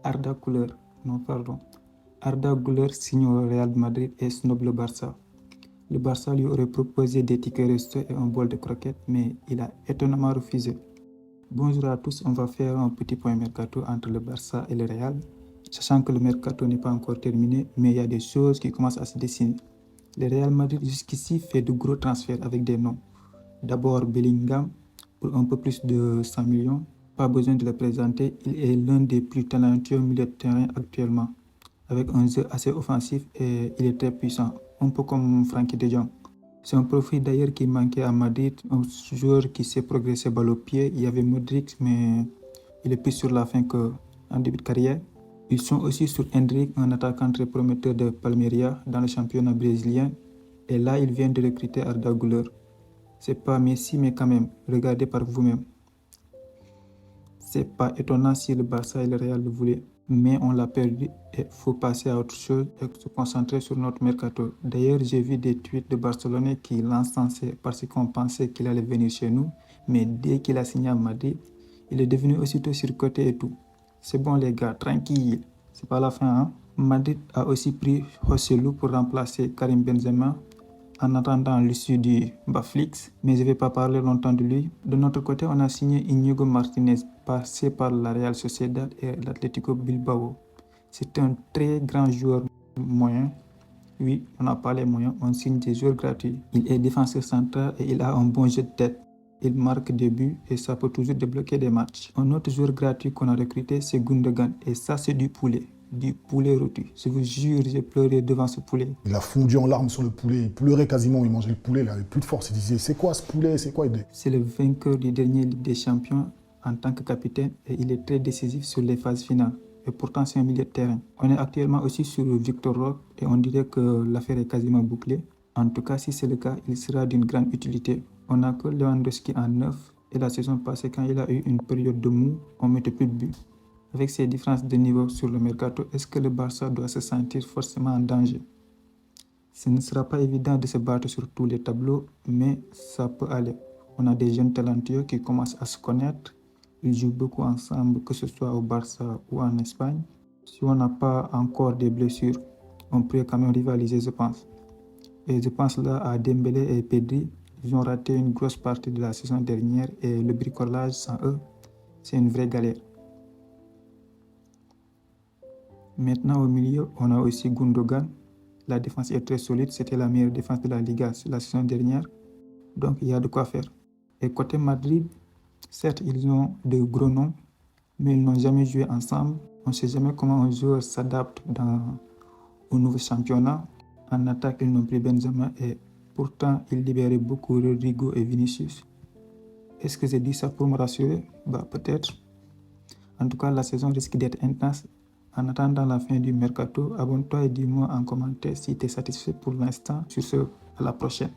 Arda Güler, non pardon. Arda Güler signe au Real Madrid et snob le Barça. Le Barça lui aurait proposé des tickets resto et un bol de croquettes, mais il a étonnamment refusé. Bonjour à tous, on va faire un petit point mercato entre le Barça et le Real, sachant que le mercato n'est pas encore terminé, mais il y a des choses qui commencent à se dessiner. Le Real Madrid jusqu'ici fait de gros transferts avec des noms. D'abord Bellingham pour un peu plus de 100 millions. Pas besoin de le présenter, il est l'un des plus talentueux milieux de terrain actuellement, avec un jeu assez offensif et il est très puissant, un peu comme Frenkie de Jong. C'est un profil d'ailleurs qui manquait à Madrid, un joueur qui sait progresser balle au pied. Il y avait Modric, mais il est plus sur la fin qu'en début de carrière. Ils sont aussi sur Endrick, un attaquant très prometteur de Palmeiras dans le championnat brésilien. Et là, ils viennent de recruter Arda Güler. C'est pas Messi, mais quand même, regardez par vous-même. C'est pas étonnant si le Barça et le Real le voulaient, mais on l'a perdu et il faut passer à autre chose et se concentrer sur notre mercato. D'ailleurs, j'ai vu des tweets de Barcelonais qui l'encensaient parce qu'on pensait qu'il allait venir chez nous, mais dès qu'il a signé à Madrid, il est devenu aussitôt surcoté et tout. C'est bon les gars, tranquille, c'est pas la fin, hein. Madrid a aussi pris Joselu pour remplacer Karim Benzema en attendant l'issue du Baflix, mais je ne vais pas parler longtemps de lui. De notre côté, on a signé Íñigo Martínez, passé par la Real Sociedad et l'Atlético Bilbao. C'est un très grand joueur moyen. Oui, on n'a pas les moyens, on signe des joueurs gratuits. Il est défenseur central et il a un bon jeu de tête. Il marque des buts et ça peut toujours débloquer des matchs. Un autre joueur gratuit qu'on a recruté, c'est Gundogan. Et ça, c'est du poulet rôti. Je vous jure, j'ai pleuré devant ce poulet. Il a fondu en larmes sur le poulet, il pleurait quasiment, il mangeait le poulet, il n'avait plus de force. Il disait, c'est quoi ce poulet, c'est quoi? C'est le vainqueur du dernier Ligue des Champions en tant que capitaine et il est très décisif sur les phases finales. Et pourtant, c'est un milieu de terrain. On est actuellement aussi sur Victor Roque et on dirait que l'affaire est quasiment bouclée. En tout cas, si c'est le cas, il sera d'une grande utilité. On n'a que Lewandowski en neuf et la saison passée, quand il a eu une période de mou, on ne mettait plus de buts. Avec ces différences de niveau sur le mercato, est-ce que le Barça doit se sentir forcément en danger? Ce ne sera pas évident de se battre sur tous les tableaux, mais ça peut aller. On a des jeunes talentueux qui commencent à se connaître. Ils jouent beaucoup ensemble, que ce soit au Barça ou en Espagne. Si on n'a pas encore des blessures, on peut quand même rivaliser, je pense. Et je pense là à Dembélé et Pedri. Ils ont raté une grosse partie de la saison dernière et le bricolage sans eux, c'est une vraie galère. Maintenant au milieu, on a aussi Gundogan. La défense est très solide, c'était la meilleure défense de la Liga la saison dernière. Donc il y a de quoi faire. Et côté Madrid, certes ils ont de gros noms, mais ils n'ont jamais joué ensemble. On ne sait jamais comment un joueur s'adapte au nouveau championnat. En attaque, ils n'ont plus Benzema et pourtant ils libéraient beaucoup Rodrigo et Vinicius. Est-ce que j'ai dit ça pour me rassurer? Peut-être. En tout cas, la saison risque d'être intense. En attendant la fin du mercato, abonne-toi et dis-moi en commentaire si tu es satisfait pour l'instant. Sur ce, à la prochaine.